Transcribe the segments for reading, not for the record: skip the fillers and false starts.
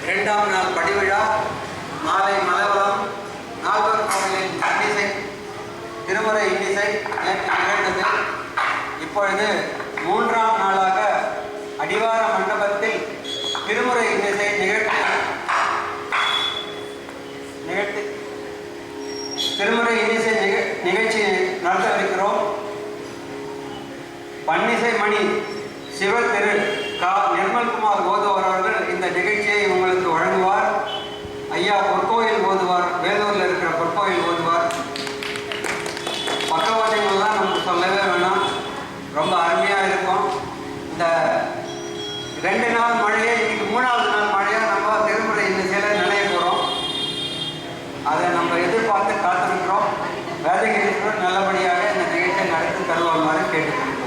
இரண்டாம் நாள் படிவிழா, மாலை மலவலம், நால்வர் கோவிலின் இன்னிசை, திருமுறை இன்னிசை நேற்று நிகழ்ந்தது. இப்பொழுது மூன்றாம் நாளாக அடிவார மண்டபத்தில் திருமுறை இன்னிசை திருமுறை இன்னிசை நிகழ்ச்சி நடத்தவிருக்கிறோம். பன்னிசை மணி சிவ திரு கா நிர்மல்குமார் ஓதுவார் அவர்கள் இந்த நிகழ்ச்சியை உங்களுக்கு வழங்குவார். ஐயா பொற்கோயில் ஓதுவார், வேலூரில் இருக்கிற பொற்கோயில் ஓதுவார். பக்கவாதிகள்லாம் நமக்கு சொல்லவே வேணாம், ரொம்ப அருமையாக இருக்கும். இந்த 2 நாள் மழையை இன்னைக்கு 3வது நாள் மழையாக நம்ம திருமுறை இன்னிசையில் நினைய போகிறோம். அதை நம்ம எதிர்பார்த்து காத்திருக்கிறோம். வேதகிரீஸ்வரர் நல்லபடியாக இந்த நிகழ்ச்சியை நடத்தி தருவார் கேட்டுக்கொள்கிறோம்.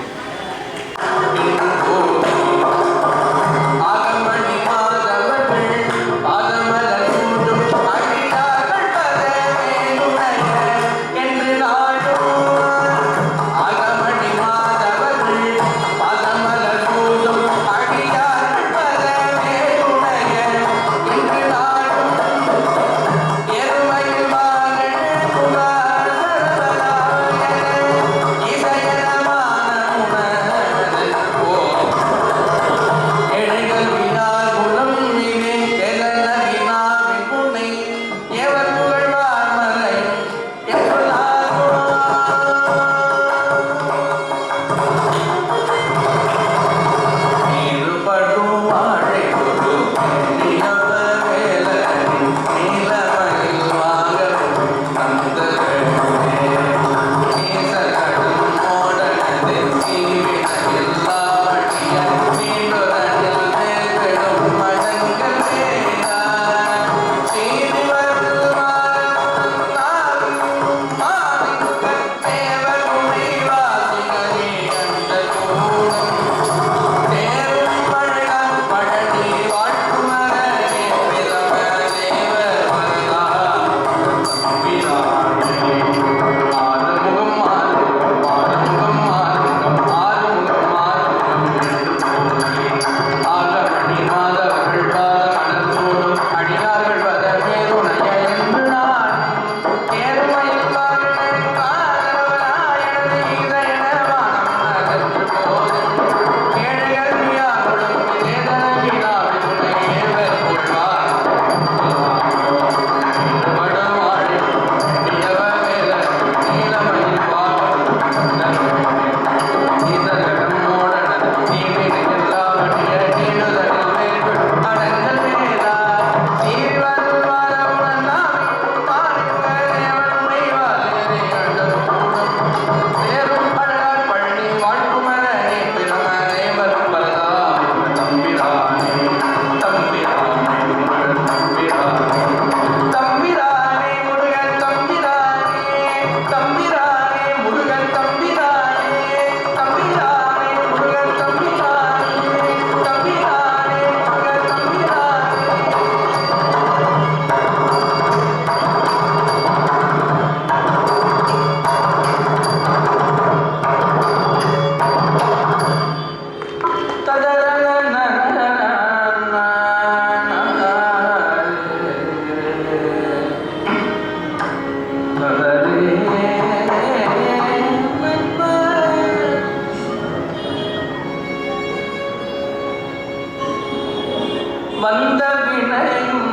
வந்த வினையும்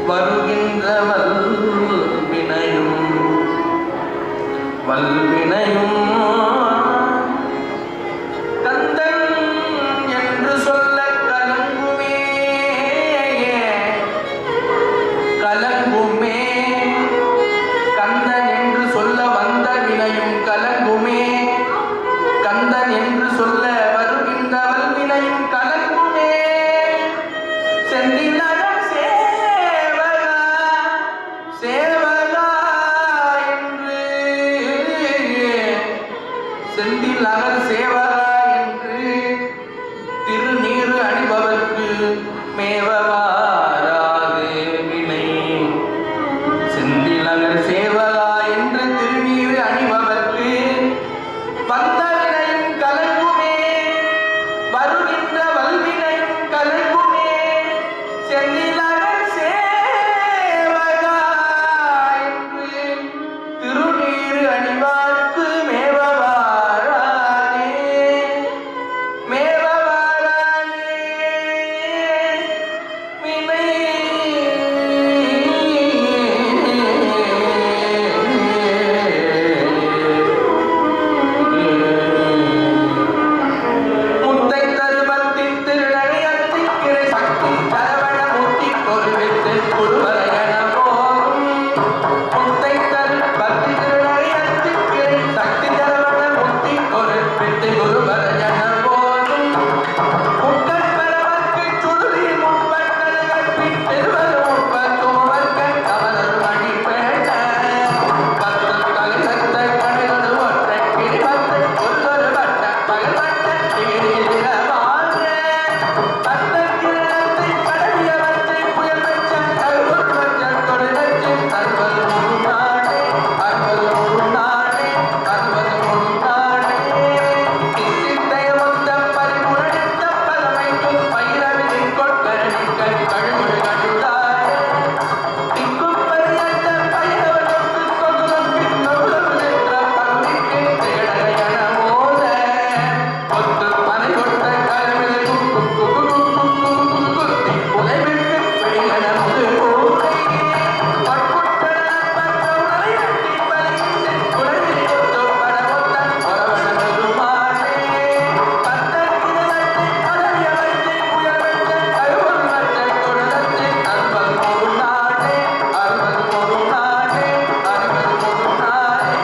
வருகின்ற வல்வினையும் வல்வினையும் கந்தன் என்று சொல்ல கலங்குமே கலங்குமே கந்தன் என்று சொல்ல வந்த வினையும் கலங்குமே கந்தன் என்று சொல்ல வருகின்ற வல்வினையும் கலங்குமே செந்திலகம் சேவகா சேவகா என்று செந்திலகம் சேவகா என்று திருநீறு அணிபவர்க்கு மேவவாராது வினை செந்திலகம் சேவகா என்று திருநீறு அணிபவர்க்கு வந்த வினையும் கலங்குமே வருகின்ற வல்வினையும் கலங்குமே செந்திலகம் சேவகா என்று திருநீறு அணிவார்க்கு மேவவாரானே மேவவாரானே வினை முத்தை தருமத்தின் திருநகையத்தின் கிளை சக்தி சரவண மூர்த்தி பொருவித்து குருவரையன போகும் முத்தை தருமத்தி திருநகையத்தின் கிளை சக்தி சரவண மூர்த்தி பொருவித்து குருவரையன போகும் முக்கட் பரவர்க்கு சுருதி முற்பட்டல்கள் பின்னிருவது முற்பத்தோவர்கள் கமலர் மணி பேட்ட பத்து கலிசத்த கணிதொரு ஒற்றை கிரிபத்து ஒருவரு வட்ட பகல்வட்ட திகிரியிலவாக பத்தக்கிரணத்தை கடவியவற்றை புயல்வச்சம் கருவுற்றச்சம் தொழிலச்சின் அறுபது முழு நாடே அறுபது முழு நாடே அறுபது முழு நாடே இச்சிந்தைய மொத்த பரிமுரணித்த பலமைக்கும் பயிரவிதின் கொட்கரணிகள் கழுவுடு கழுதாரே திக்கும் பரியந்த பயிரவனுக்கு கொதுரப்பின் நொகுலமுதென்ற பகுதிக்கு தேடலையன மோத கொத்து மனை கொட்ட கலவிலை குத்தி புலைவிட்டு வெளியன முது போதை பட்புட்டன பற்ற உணரை வெட்டி பலியிட்டு குலைவில் கொத்து படமொத்தன் பொறவன பெருமானே பத்தக்கிரத்தை பதவியவற்றை புயல்வற்ற கருவல்வற்ற தொழிலத்தை அறுபது முழு நாடே அறுபது முழு நாடே அறுபது முழு நாடே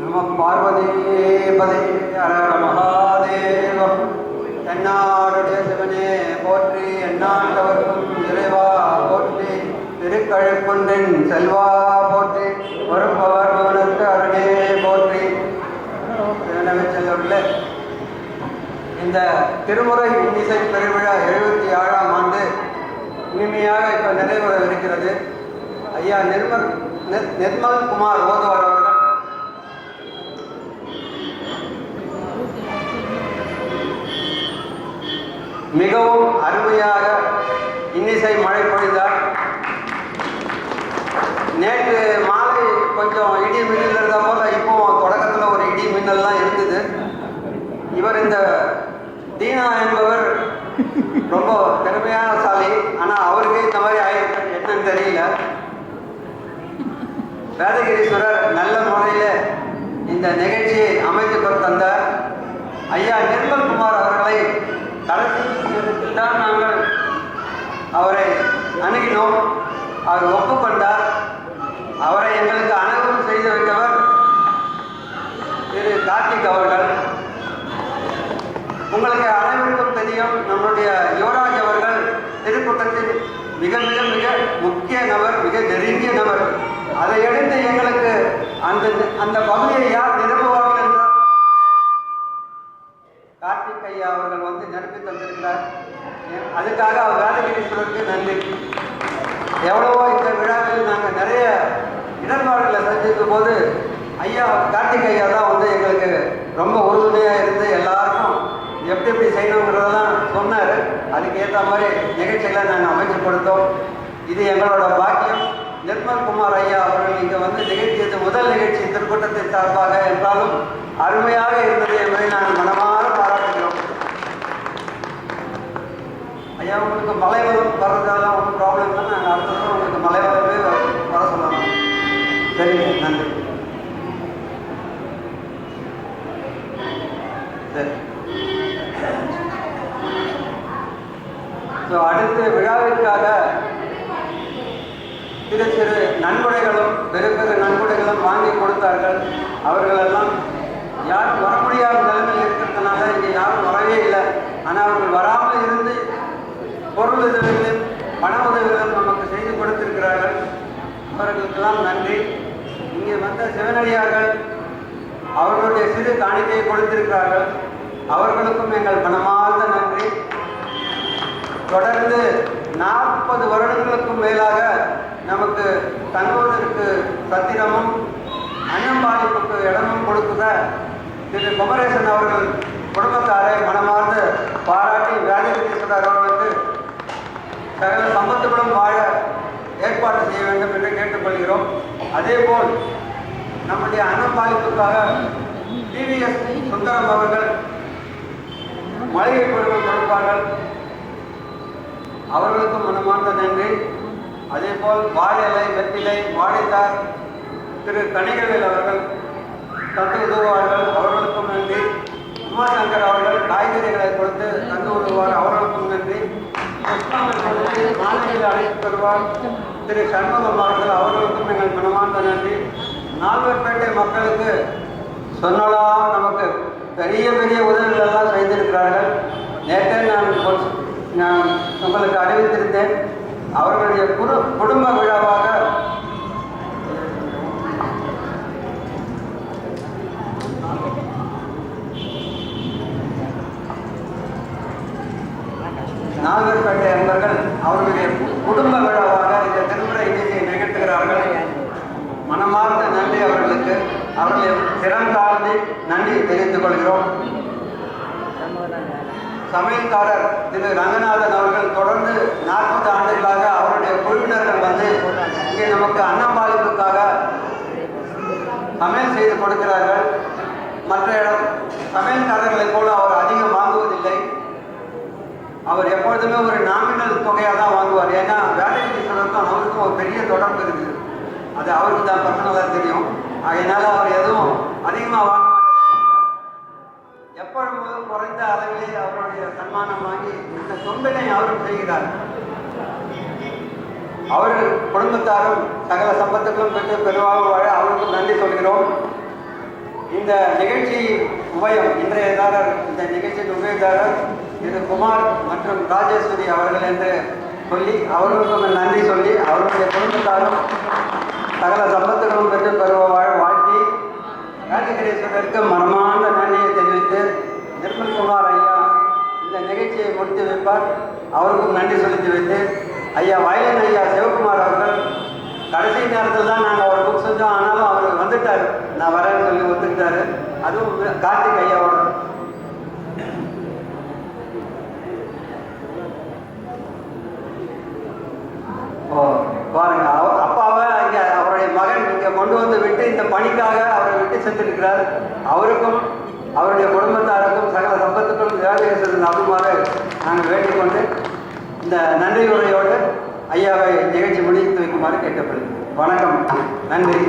நம பார்வதியே பதே ஹர மகாதேவம் என்னாடுடைய சிவனே போற்றி எண்ணாண்டவர்க்கும் இறைவா போற்றி திருக்கழுக்குன்றின் செல்வா போற்றி வருபவர் பவனுக்கு அருளே போற்றி எனவே செல்லுள்ள இந்த திருமுறை இன்னிசை பெருவிழா 77ஆம் ஆண்டு இனிமையாக இப்போ நிறைவேறவிருக்கிறது. ஐயா நிர்மல் குமார் ஓதுவார் அவர்கள் மிகவும் அருமையாக இன்னிசை மழை பொழிந்தார். நேற்று மாலை கொஞ்சம் இடி மின்னல் இருந்த போல இப்போ தொடக்கத்தில் ஒரு இடி மின்னல்லாம் இருந்தது. இவர் இந்த தீனா என்பவர் ரொம்ப திறமையான சாலி. ஆனால் அவருக்கு இந்த மாதிரி ஆயிருக்கு என்னன்னு தெரியல. வேதகிரீஸ்வரர் நல்ல முறையில் இந்த நிகழ்ச்சியை அமைத்து தந்தார். ஐயா நிர்மல் குமார் அவர்களை கடைசி தான் நாங்கள் அவரை அணுகினோம். அவர் ஒப்புக்கொண்டார். அவரை எங்களுக்கு அனுபவம் செய்து வைத்தவர் திரு கார்த்திக் அவர்கள். உங்களுக்கு அனைவருக்கும் தெரியும், நம்முடைய யுவராஜ் அவர்கள் திருக்கூட்டத்தின் மிக மிக மிக முக்கிய நபர், மிக நெருங்கிய நபர். அதை எடுத்து எங்களுக்கு அந்த பகுதியை யார் நிரப்புவார்கள் என்றால் கார்த்திக் ஐயா அவர்கள் வந்து நிரப்பி தந்திருக்கிறார். அதுக்காக அவர் வேதகிரீஸ்வரருக்கு நன்றி. எவ்வளவோ இந்த விழாவில் நாங்கள் நிறைய இடர்பாடுகளை சந்திக்கும் போது ஐயா கார்த்திக் ஐயா தான் வந்து எங்களுக்கு ரொம்ப உறுதுணையாக இருந்து எல்லாருக்கும் எப்படி எப்படி செய்யணுங்கிறதெல்லாம் சொன்னார். அதுக்கு ஏற்ற மாதிரி நிகழ்ச்சிகளை நாங்கள் அமைச்சு கொடுத்தோம். இது எங்களோட பாக்கியம். நிர்மல் குமார் ஐயா அவர்கள் இங்கே வந்து நிகழ்த்தியது முதல் நிகழ்ச்சி திருக்கூட்டத்தின் சார்பாக என்றாலும் அருமையாக இருந்தது என்பதை நாங்கள் மனமாற பாராட்டுகிறோம். ஐயா உங்களுக்கு மலை வர்றதெல்லாம் ஒன்றும் ப்ராப்ளம் இல்லை. நாங்கள் அடுத்தது உங்களுக்கு மலை வரவே வர சொல்லலாம். சரிங்க, நன்றி. சரி. ஸோ அடுத்து விழாவிற்காக சிறு சிறு நன்கொடைகளும் பெரு பெரு நன்கொடைகளும் வாங்கி கொடுத்தார்கள். அவர்களெல்லாம் யாரும் வர முடியாத நிலைமையில் இருக்கிறதுனால இங்கே யாரும் வரவே இல்லை. ஆனால் அவர்கள் வராமல் இருந்து பொருள் உதவிகளும் பண உதவிகளும் நமக்கு செய்து கொடுத்திருக்கிறார்கள். அவர்களுக்கெல்லாம் நன்றி. இங்கே வந்த சிவனடியார்கள் அவர்களுடைய சிறு காணிக்கையை கொடுத்திருக்கிறார்கள். அவர்களுக்கும் எங்கள் மனமார்ந்த நன்றி. தொடர்ந்து 40 வருடங்களுக்கும் மேலாக நமக்கு தங்குவதற்கு சத்திரமும் அன்னம்பாளிப்புக்கு இடமும் கொடுக்குற திரு குமரேசன் அவர்கள் குடும்பத்தாரை மனமார்ந்து பாராட்டி வியாதிபதீஸ்வரர் அவர்களுக்கு சகல சம்பத்துகளும் வாழ ஏற்பாடு செய்ய வேண்டும் என்று கேட்டுக்கொள்கிறோம். அதேபோல் நம்முடைய அன்னம்பாளிப்புக்காக டிவிஎஸ் சுந்தரம் அவர்கள் மளிகை பொருட்கள் கொடுப்பார்கள். அவர்களுக்கும் மனமார்ந்த நன்றி. அதேபோல் வாழை வெற்றிலை வாழைத்தார் திரு கணிகவேல் அவர்கள் தந்து உதவுவார்கள். அவர்களுக்கும் நன்றி. உமாசங்கர் அவர்கள் காய்கறிகளை கொடுத்து தந்து உதவுவார். அவர்களுக்கும் நன்றி. மாநில அழைத்து தருவார் திரு சண்முகம் அவர்கள். அவர்களுக்கும் எங்கள் மனமார்ந்த நன்றி. நால்வர்பேட்டை மக்களுக்கு சொன்னலாம் நமக்கு பெரிய பெரிய உதவிகள் எல்லாம் செய்திருக்கிறார்கள். நேற்றே நான் உங்களுக்கு அறிவித்திருந்தேன். அவர்களுடைய குடும்ப விழாவாக நாகர்பேட்டை அன்பர்கள் அவர்களுடைய குடும்ப விழாவாக இந்த திருமுறை நிகழ்ச்சியை நிகழ்த்துகிறார்கள். மனமார்ந்த நன்றி அவர்களுக்கு. அவர்களை சிறம் தாழ்ந்து நன்றி தெரிவித்துக் கொள்கிறோம். சமையல்காரர் திரு ரங்கநாதன் அவர்கள் தொடர்ந்து 40 ஆண்டுகளாக அவருடைய குழுவினர்கள் வந்து இங்கே நமக்கு அன்னம்பாளிப்புக்காக சமையல் செய்து கொடுக்கிறார்கள். மற்ற சமையல்காரர்களைப் போல அவர் அதிகம் வாங்குவதில்லை. அவர் எப்பொழுதுமே ஒரு நாமினல் தொகையாக தான் வாங்குவார். ஏன்னா வியாதிபதீஸ்வரருக்கும் அவருக்கும் ஒரு பெரிய தொடர்பு இருக்குது. அது அவருக்கு தான் பர்சனலாக தெரியும். அதனால் அவர் எதுவும் அதிகமாக வாங்க எப்பொழுதும் குறைந்த அளவிலே அவருடைய சன்மானம் வாங்கி இந்த தொண்டினை அவரும் செய்கிறார். அவர்கள் குடும்பத்தாரும் சகல சம்பத்துக்களும் பெற்று பெருவாக வாழ அவருக்கும் நன்றி சொல்கிறோம். இந்த நிகழ்ச்சி உபயம் இன்றையதாரர் இந்த நிகழ்ச்சியின் உபயதாரர் திரு குமார் மற்றும் ராஜேஸ்வரி அவர்கள் என்று சொல்லி அவர்களுக்கும் நன்றி சொல்லி அவருடைய குடும்பத்தாரும் சகல சம்பத்துகளும் பெற்று பெருவாழ வாழ்த்தி ராஜகிரீஸ்வரருக்கு மனமார்ந்த நன்றியை தெரிவித்து நிர்மல் குமார் ஐயா இந்த நிகழ்ச்சியை முடித்து வைப்பார். அவருக்கும் நன்றி செலுத்தி வைத்து ஐயா வயலின் ஐயா சிவகுமார் அவர்கள் கடைசி நேரத்தில் தான் நாங்கள் அவர் புக் செஞ்சோம். ஆனாலும் அவர் வந்துட்டார். நான் வரேன்னு சொல்லி ஒத்துக்கிட்டாரு. அதுவும் கார்த்திக் ஐயாவோட பாருங்க. அப்பாவை இங்கே அவருடைய மகன் இங்கே கொண்டு வந்து விட்டு இந்த பணிக்காக அவரை விட்டு சென்றிருக்கிறார். அவருக்கும் அவருடைய குடும்பத்தாருக்கும் சகல சம்பத்துக்கும் தேவதேசத்தின் அருமாறு நாங்கள் வேண்டிக் கொண்டு இந்த நன்றி உரையோடு ஐயாவை நிகழ்ச்சி முடித்து வைக்குமாறு கேட்கப்படுகிறேன். வணக்கம், நன்றி.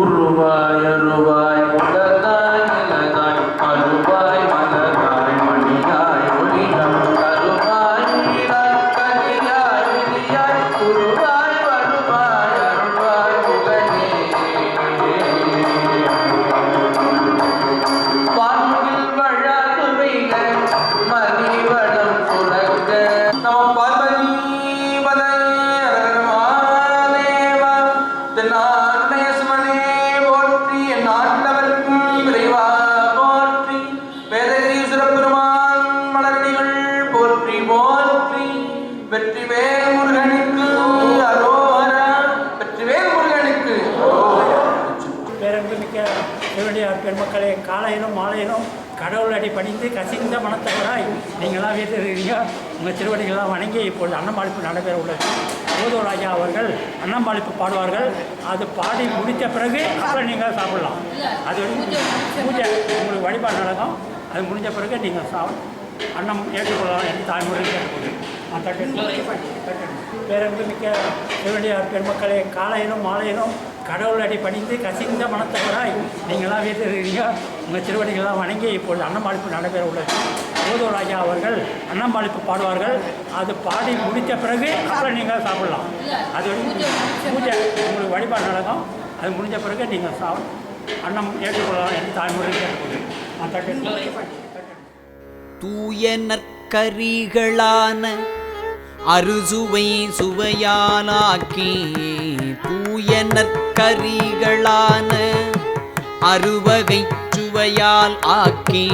உருவாய் அருவாய் உலகாய் நிலகாய் அருவாய் மலராய் மணியாய் ஒளியாய் கருவாய் உயிராய் கனியாய் விழியாய் உருவாய் வருவாய் அருவாய் உலகே வான்முகில் வழாதுவைகள் போற்றி. வெற்றிவேல் முருகனுக்கு அரோகரா. வெற்றிவேல் முருகனுக்கு. பேரன்புமிக்க சிவனுடைய பெருமக்களே, காலையிலும் மாலையிலும் கடவுள் அடி பணிந்து கசிந்த மனத்தவராய் நீங்களாம் வீட்டிருக்கீங்க. உங்கள் திருவடிகள்லாம் வணங்கி இப்பொழுது அன்னம்பாளிப்பு நடைபெற உள்ளது. ஓதூர் ராஜா அவர்கள் அன்னம்பாளிப்பு பாடுவார்கள். அது பாடி முடித்த பிறகு அப்புறம் நீங்கள் சாப்பிடலாம். அது பூஜை உங்களுக்கு வழிபாடு நடக்கும். அது முடிஞ்ச பிறகு நீங்கள் அன்னம் ஏற்றுக்கொள்ளலாம் என்று தாய்மொழி கேட்டுக்கொள்ளும். பேரன்புமிக்க சிவனுடைய பெருமக்களே, காலையிலும் மாலையிலும் கடவுள் அடி பணிந்து கசிந்த மனத்தவராய் நீங்களாம் வீட்டிருக்கீங்க. உங்கள் திருவடிகள்லாம் வணங்கி இப்பொழுது அன்னம்பாளிப்பு நடைபெற உள்ளது. ஓதூர் ராஜா அவர்கள் அன்னம்பாளிப்பு பாடுவார்கள். அது பாடி முடித்த பிறகு அப்புறம் நீங்கள் சாப்பிடலாம். அது பூஜை உங்களுக்கு வழிபாடு நடக்கும். அது முடிஞ்ச பிறகு நீங்கள் அன்னம் ஏற்றுக்கொள்ளலாம் என்று தாய்மொழி கேட்டுக்கொள்ளும். தூய நற்கரிகளான அறுசுவை சுவையாலாக்கி, தூய நற்கரிகளான அறுவகை சுவையால் ஆக்கி,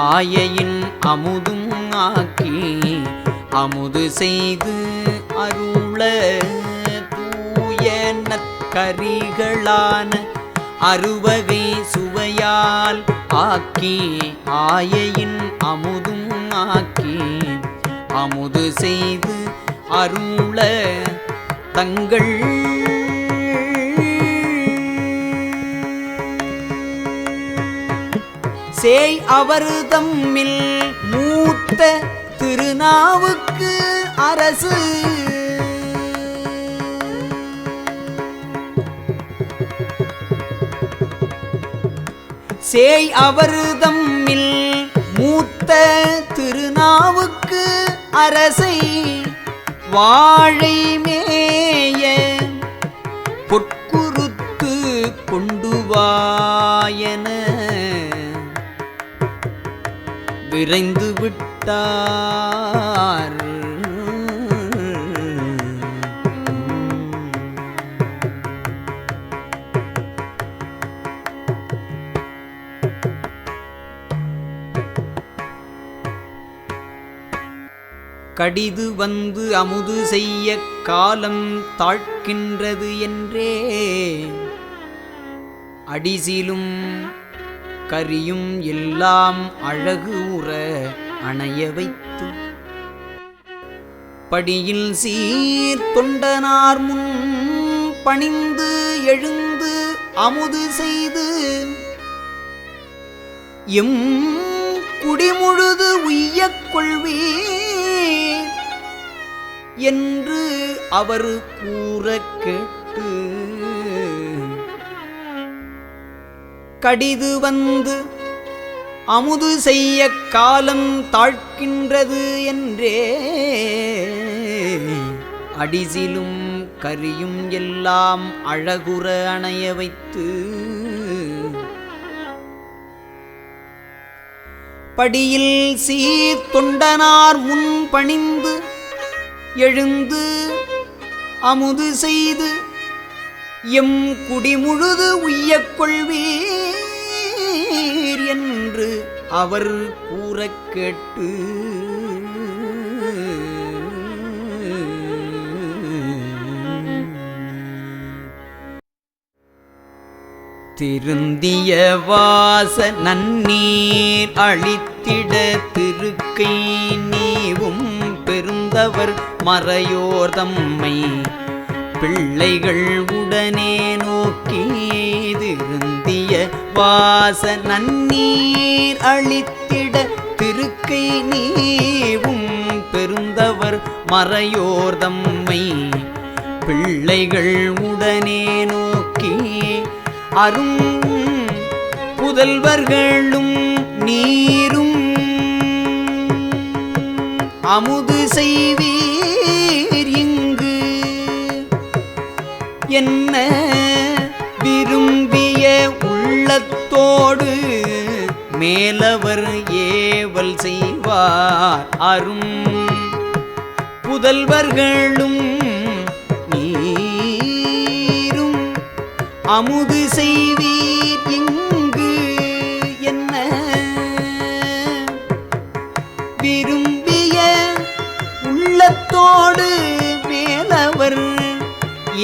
ஆயையின் அமுதும் ஆக்கி அமுது செய்து அருள. தூய நற்கரிகளான அறுவகை சுவையால் ஆக்கி, ஆயையின் அமுதும் ஆக்கி அமுது செய்து அருள. தங்கள் சேய் அவர் தம்மில் மூத்த திருநாவுக்கு அரசு, சேய் அவர் தம்மில் மூத்த திருநாவுக்கு அரசை வாழை மேய பொற்குருத்து கொண்டு வாயன விரைந்து விட்டார். கடிது வந்து அமுது செய்ய காலம் தாழ்க்கின்றது என்றே, அடிசிலும் கரியும் எல்லாம் அழகு உற அணைய வைத்து, படியில் சீர் தொண்டனார் முன் பணிந்து எழுந்து அமுது செய்து, எம் குடிமுழுது உய்யக் கொள்வீர் என்று அவர் கூற கேட்டு, கடிது வந்து அமுது செய்ய காலம் தாழ்க்கின்றது என்றே, அடிசிலும் கரியும் எல்லாம் அழகுற அணைய வைத்து, படியில் சீர் தொண்டனார் முன் பணிந்து எழுந்து அமுது செய்து, எம் குடிமுழுது உய்யக் கொள்வீர் என்று அவர் கூறக் கேட்டு, திருந்திய வாச நன்னீர் அளித்திட திருக்கை நீவும் பெருந்தவர் மறையோர் தம்மை பிள்ளைகள் உடனே நோக்கி, திருந்திய வாச நன்னீர் அளித்திட திருக்கை நீவும் பெருந்தவர் மறையோர் தம்மை பிள்ளைகள் உடனே நோக்கி, அரும் புதல்வர்களும் நீரும் அமுது செய்வீர் இங்கு என்ன விரும்பிய உள்ளத்தோடு மேலவர் ஏவல் செய்வார். அரும் புதல்வர்களும் நீரும் அமுது செய்வீர் இங்கு என்ன விரும்பிய உள்ளத்தோடு மேலவர்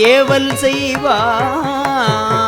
ஏவல் செய்வார்.